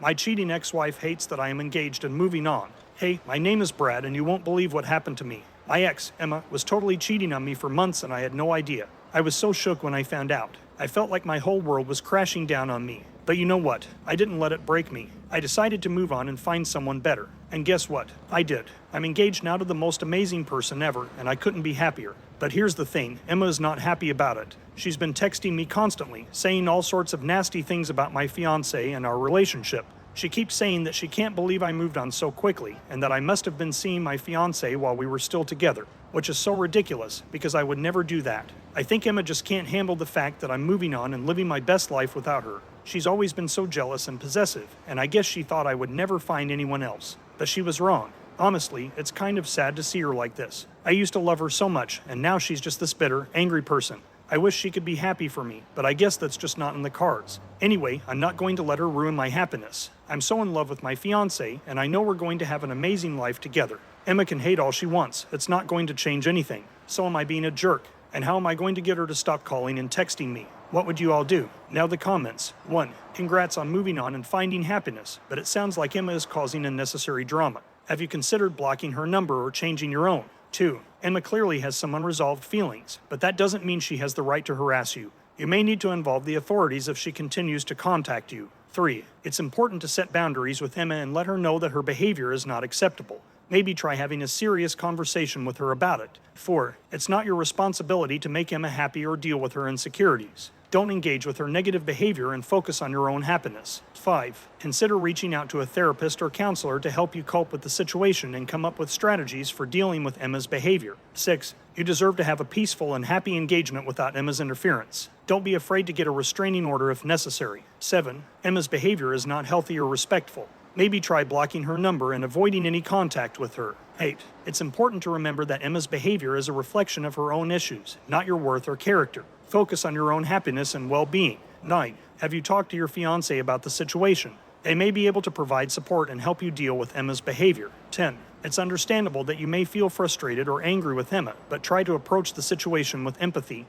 My cheating ex-wife hates that I am engaged and moving on. Hey, my name is Brad and you won't believe what happened to me. My ex, Emma, was totally cheating on me for months and I had no idea. I was so shook when I found out. I felt like my whole world was crashing down on me. But you know what? I didn't let it break me. I decided to move on and find someone better. And guess what? I did. I'm engaged now to the most amazing person ever, and I couldn't be happier. But here's the thing, Emma is not happy about it. She's been texting me constantly, saying all sorts of nasty things about my fiancé and our relationship. She keeps saying that she can't believe I moved on so quickly, and that I must have been seeing my fiancé while we were still together, which is so ridiculous, because I would never do that. I think Emma just can't handle the fact that I'm moving on and living my best life without her. She's always been so jealous and possessive, and I guess she thought I would never find anyone else. But she was wrong. Honestly, it's kind of sad to see her like this. I used to love her so much, and now she's just this bitter, angry person. I wish she could be happy for me, but I guess that's just not in the cards. Anyway, I'm not going to let her ruin my happiness. I'm so in love with my fiancé, and I know we're going to have an amazing life together. Emma can hate all she wants. It's not going to change anything. So am I being a jerk? And how am I going to get her to stop calling and texting me? What would you all do? Now the comments. 1. Congrats on moving on and finding happiness, but it sounds like Emma is causing unnecessary drama. Have you considered blocking her number or changing your own? 2. Emma clearly has some unresolved feelings, but that doesn't mean she has the right to harass you. You may need to involve the authorities if she continues to contact you. 3. It's important to set boundaries with Emma and let her know that her behavior is not acceptable. Maybe try having a serious conversation with her about it. 4. It's not your responsibility to make Emma happy or deal with her insecurities. Don't engage with her negative behavior and focus on your own happiness. 5. Consider reaching out to a therapist or counselor to help you cope with the situation and come up with strategies for dealing with Emma's behavior. 6. You deserve to have a peaceful and happy engagement without Emma's interference. Don't be afraid to get a restraining order if necessary. 7. Emma's behavior is not healthy or respectful. Maybe try blocking her number and avoiding any contact with her. 8. It's important to remember that Emma's behavior is a reflection of her own issues, not your worth or character. Focus on your own happiness and well-being. 9. Have you talked to your fiancé about the situation? They may be able to provide support and help you deal with Emma's behavior. 10. It's understandable that you may feel frustrated or angry with Emma, but try to approach the situation with empathy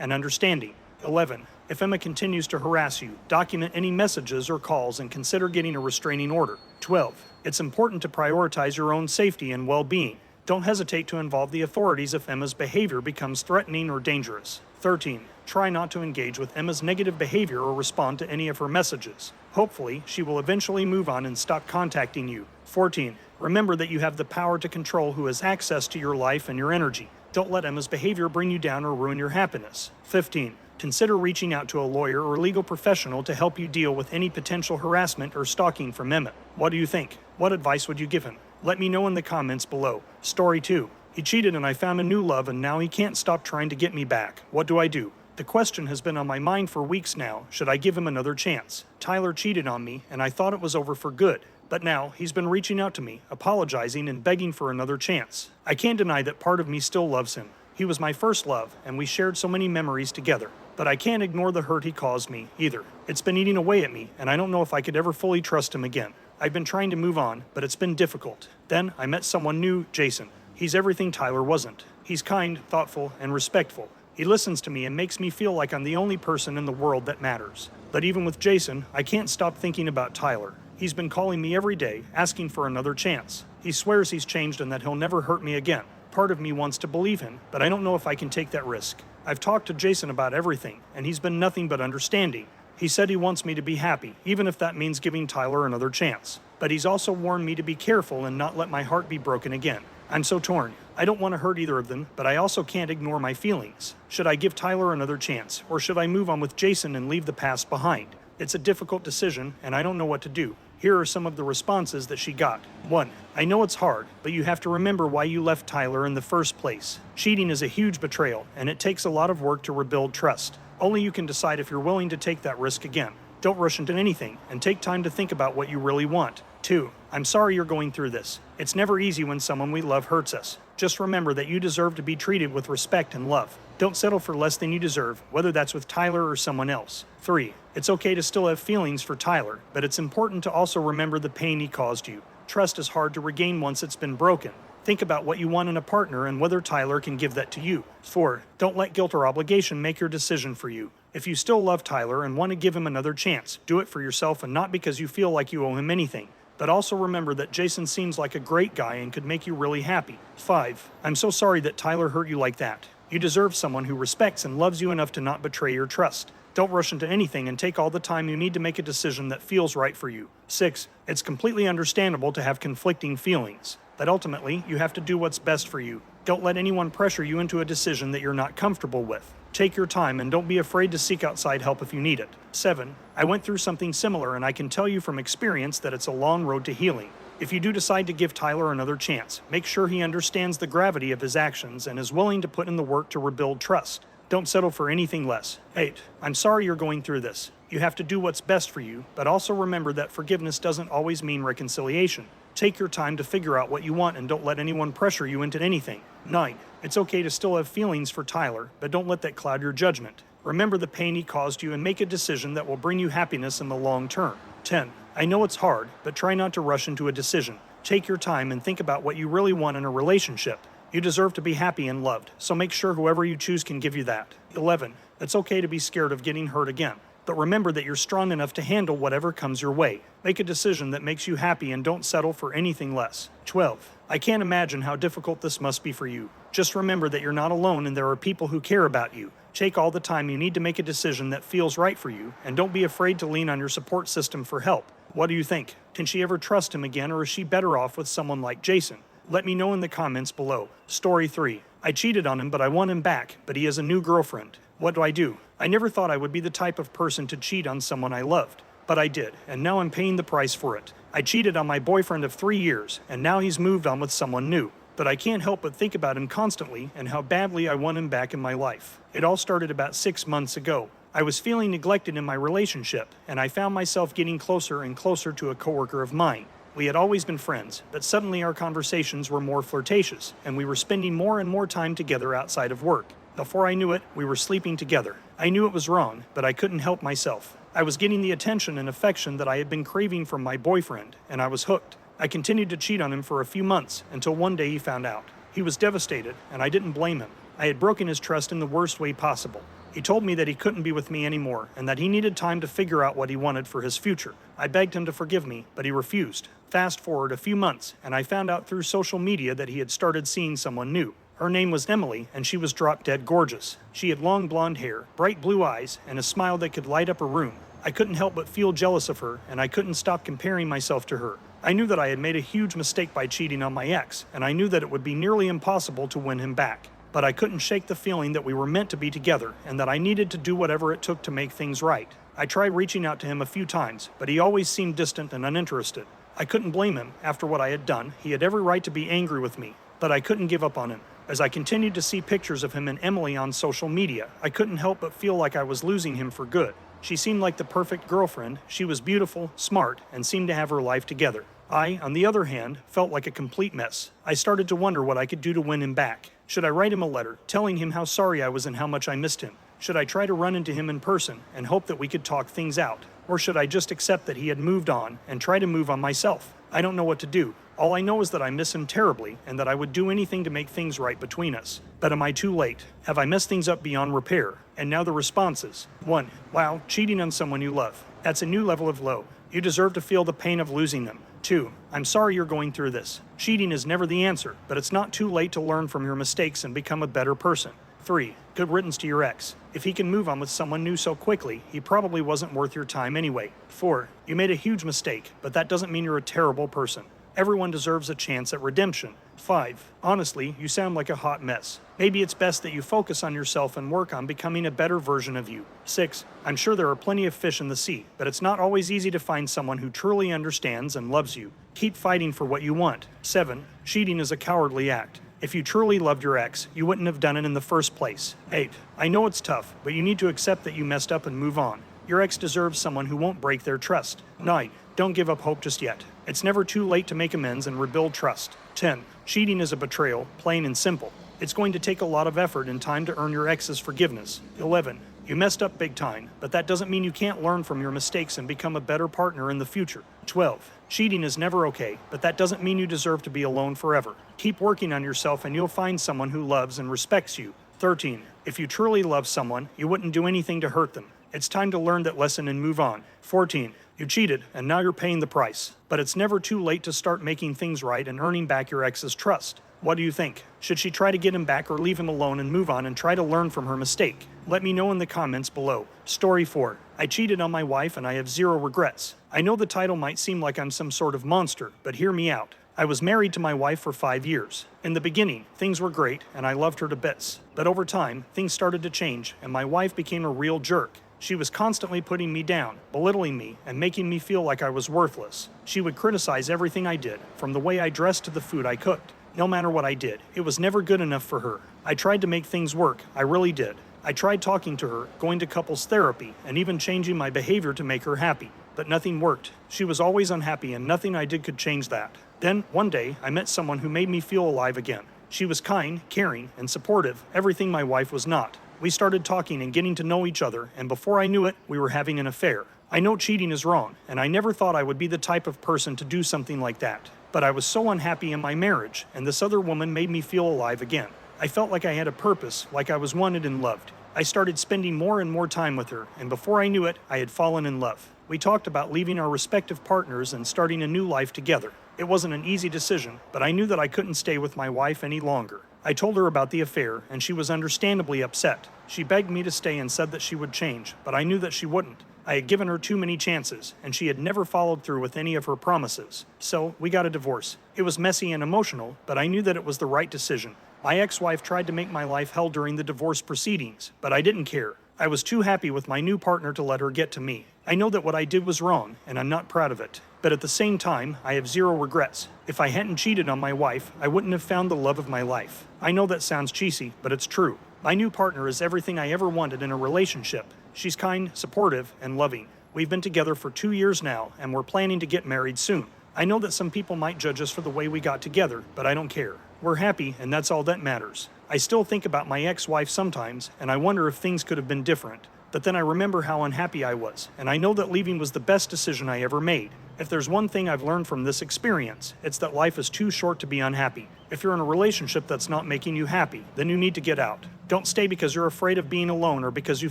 and understanding. 11. If Emma continues to harass you, document any messages or calls and consider getting a restraining order. 12. It's important to prioritize your own safety and well-being. Don't hesitate to involve the authorities if Emma's behavior becomes threatening or dangerous. 13. Try not to engage with Emma's negative behavior or respond to any of her messages. Hopefully, she will eventually move on and stop contacting you. 14. Remember that you have the power to control who has access to your life and your energy. Don't let Emma's behavior bring you down or ruin your happiness. 15. Consider reaching out to a lawyer or legal professional to help you deal with any potential harassment or stalking from Emma. What do you think? What advice would you give him? Let me know in the comments below. Story 2. He cheated and I found a new love and now he can't stop trying to get me back. What do I do? The question has been on my mind for weeks now. Should I give him another chance? Tyler cheated on me and I thought it was over for good. But now he's been reaching out to me, apologizing and begging for another chance. I can't deny that part of me still loves him. He was my first love and we shared so many memories together. But I can't ignore the hurt he caused me either. It's been eating away at me and I don't know if I could ever fully trust him again. I've been trying to move on, but it's been difficult. Then I met someone new, Jason. He's everything Tyler wasn't. He's kind, thoughtful, and respectful. He listens to me and makes me feel like I'm the only person in the world that matters. But even with Jason, I can't stop thinking about Tyler. He's been calling me every day, asking for another chance. He swears he's changed and that he'll never hurt me again. Part of me wants to believe him, but I don't know if I can take that risk. I've talked to Jason about everything, and he's been nothing but understanding. He said he wants me to be happy, even if that means giving Tyler another chance. But he's also warned me to be careful and not let my heart be broken again. I'm so torn. I don't want to hurt either of them, but I also can't ignore my feelings. Should I give Tyler another chance, or should I move on with Jason and leave the past behind? It's a difficult decision, and I don't know what to do. Here are some of the responses that she got. 1. I know it's hard, but you have to remember why you left Tyler in the first place. Cheating is a huge betrayal, and it takes a lot of work to rebuild trust. Only you can decide if you're willing to take that risk again. Don't rush into anything, and take time to think about what you really want. 2. I'm sorry you're going through this. It's never easy when someone we love hurts us. Just remember that you deserve to be treated with respect and love. Don't settle for less than you deserve, whether that's with Tyler or someone else. 3. It's okay to still have feelings for Tyler, but it's important to also remember the pain he caused you. Trust is hard to regain once it's been broken. Think about what you want in a partner and whether Tyler can give that to you. 4. Don't let guilt or obligation make your decision for you. If you still love Tyler and want to give him another chance, do it for yourself and not because you feel like you owe him anything. But also remember that Jason seems like a great guy and could make you really happy. 5. I'm so sorry that Tyler hurt you like that. You deserve someone who respects and loves you enough to not betray your trust. Don't rush into anything and take all the time you need to make a decision that feels right for you. 6. It's completely understandable to have conflicting feelings, but ultimately, you have to do what's best for you. Don't let anyone pressure you into a decision that you're not comfortable with. Take your time and don't be afraid to seek outside help if you need it. 7. I went through something similar and I can tell you from experience that it's a long road to healing. If you do decide to give Tyler another chance, make sure he understands the gravity of his actions and is willing to put in the work to rebuild trust. Don't settle for anything less. 8. I'm sorry you're going through this. You have to do what's best for you, but also remember that forgiveness doesn't always mean reconciliation. Take your time to figure out what you want and don't let anyone pressure you into anything. 9. It's okay to still have feelings for Tyler, but don't let that cloud your judgment. Remember the pain he caused you and make a decision that will bring you happiness in the long term. 10. I know it's hard, but try not to rush into a decision. Take your time and think about what you really want in a relationship. You deserve to be happy and loved, so make sure whoever you choose can give you that. 11. It's okay to be scared of getting hurt again, but remember that you're strong enough to handle whatever comes your way. Make a decision that makes you happy and don't settle for anything less. 12. I can't imagine how difficult this must be for you. Just remember that you're not alone and there are people who care about you. Take all the time you need to make a decision that feels right for you, and don't be afraid to lean on your support system for help. What do you think? Can she ever trust him again, or is she better off with someone like Jason? Let me know in the comments below. Story 3. I cheated on him, but I want him back, but he has a new girlfriend. What do I do? I never thought I would be the type of person to cheat on someone I loved, but I did, and now I'm paying the price for it. I cheated on my boyfriend of 3 years, and now he's moved on with someone new. But I can't help but think about him constantly and how badly I want him back in my life. It all started about 6 months ago. I was feeling neglected in my relationship, and I found myself getting closer and closer to a coworker of mine. We had always been friends, but suddenly our conversations were more flirtatious, and we were spending more and more time together outside of work. Before I knew it, we were sleeping together. I knew it was wrong, but I couldn't help myself. I was getting the attention and affection that I had been craving from my boyfriend, and I was hooked. I continued to cheat on him for a few months, until one day he found out. He was devastated, and I didn't blame him. I had broken his trust in the worst way possible. He told me that he couldn't be with me anymore, and that he needed time to figure out what he wanted for his future. I begged him to forgive me, but he refused. Fast forward a few months, and I found out through social media that he had started seeing someone new. Her name was Emily, and she was drop-dead gorgeous. She had long blonde hair, bright blue eyes, and a smile that could light up a room. I couldn't help but feel jealous of her, and I couldn't stop comparing myself to her. I knew that I had made a huge mistake by cheating on my ex, and I knew that it would be nearly impossible to win him back. But I couldn't shake the feeling that we were meant to be together, and that I needed to do whatever it took to make things right. I tried reaching out to him a few times, but he always seemed distant and uninterested. I couldn't blame him. After what I had done, he had every right to be angry with me, but I couldn't give up on him. As I continued to see pictures of him and Emily on social media, I couldn't help but feel like I was losing him for good. She seemed like the perfect girlfriend. She was beautiful, smart, and seemed to have her life together. I, on the other hand, felt like a complete mess. I started to wonder what I could do to win him back. Should I write him a letter, telling him how sorry I was and how much I missed him? Should I try to run into him in person and hope that we could talk things out? Or should I just accept that he had moved on and try to move on myself? I don't know what to do. All I know is that I miss him terribly and that I would do anything to make things right between us. But am I too late? Have I messed things up beyond repair? And now the responses. 1. Wow, cheating on someone you love. That's a new level of low. You deserve to feel the pain of losing them. 2. I'm sorry you're going through this. Cheating is never the answer, but it's not too late to learn from your mistakes and become a better person. 3. Good riddance to your ex. If he can move on with someone new so quickly, he probably wasn't worth your time anyway. 4. You made a huge mistake, but that doesn't mean you're a terrible person. Everyone deserves a chance at redemption. 5. Honestly, you sound like a hot mess. Maybe it's best that you focus on yourself and work on becoming a better version of you. 6. I'm sure there are plenty of fish in the sea, but it's not always easy to find someone who truly understands and loves you. Keep fighting for what you want. 7. Cheating is a cowardly act. If you truly loved your ex, you wouldn't have done it in the first place. 8. I know it's tough, but you need to accept that you messed up and move on. Your ex deserves someone who won't break their trust. 9. Don't give up hope just yet. It's never too late to make amends and rebuild trust. 10. Cheating is a betrayal, plain and simple. It's going to take a lot of effort and time to earn your ex's forgiveness. 11. You messed up big time, but that doesn't mean you can't learn from your mistakes and become a better partner in the future. 12. Cheating is never okay, but that doesn't mean you deserve to be alone forever. Keep working on yourself and you'll find someone who loves and respects you. 13. If you truly love someone, you wouldn't do anything to hurt them. It's time to learn that lesson and move on. 14. You cheated, and now you're paying the price. But it's never too late to start making things right and earning back your ex's trust. What do you think? Should she try to get him back or leave him alone and move on and try to learn from her mistake? Let me know in the comments below. Story 4. I cheated on my wife and I have zero regrets. I know the title might seem like I'm some sort of monster, but hear me out. I was married to my wife for 5 years. In the beginning, things were great and I loved her to bits. But over time, things started to change and my wife became a real jerk. She was constantly putting me down, belittling me, and making me feel like I was worthless. She would criticize everything I did, from the way I dressed to the food I cooked. No matter what I did, it was never good enough for her. I tried to make things work, I really did. I tried talking to her, going to couples therapy, and even changing my behavior to make her happy. But nothing worked. She was always unhappy and nothing I did could change that. Then, one day, I met someone who made me feel alive again. She was kind, caring, and supportive, everything my wife was not. We started talking and getting to know each other, and before I knew it, we were having an affair. I know cheating is wrong, and I never thought I would be the type of person to do something like that. But I was so unhappy in my marriage, and this other woman made me feel alive again. I felt like I had a purpose, like I was wanted and loved. I started spending more and more time with her, and before I knew it, I had fallen in love. We talked about leaving our respective partners and starting a new life together. It wasn't an easy decision, but I knew that I couldn't stay with my wife any longer. I told her about the affair, and she was understandably upset. She begged me to stay and said that she would change, but I knew that she wouldn't. I had given her too many chances, and she had never followed through with any of her promises. So, we got a divorce. It was messy and emotional, but I knew that it was the right decision. My ex-wife tried to make my life hell during the divorce proceedings, but I didn't care. I was too happy with my new partner to let her get to me. I know that what I did was wrong, and I'm not proud of it. But at the same time, I have zero regrets. If I hadn't cheated on my wife, I wouldn't have found the love of my life. I know that sounds cheesy, but it's true. My new partner is everything I ever wanted in a relationship. She's kind, supportive, and loving. We've been together for 2 years now, and we're planning to get married soon. I know that some people might judge us for the way we got together, but I don't care. We're happy, and that's all that matters. I still think about my ex-wife sometimes, and I wonder if things could have been different. But then I remember how unhappy I was, and I know that leaving was the best decision I ever made. If there's one thing I've learned from this experience, it's that life is too short to be unhappy. If you're in a relationship that's not making you happy, then you need to get out. Don't stay because you're afraid of being alone or because you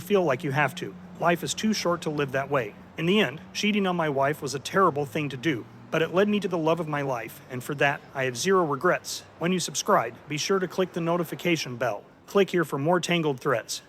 feel like you have to. Life is too short to live that way. In the end, cheating on my wife was a terrible thing to do, but it led me to the love of my life, and for that, I have zero regrets. When you subscribe, be sure to click the notification bell. Click here for more Tangled threads.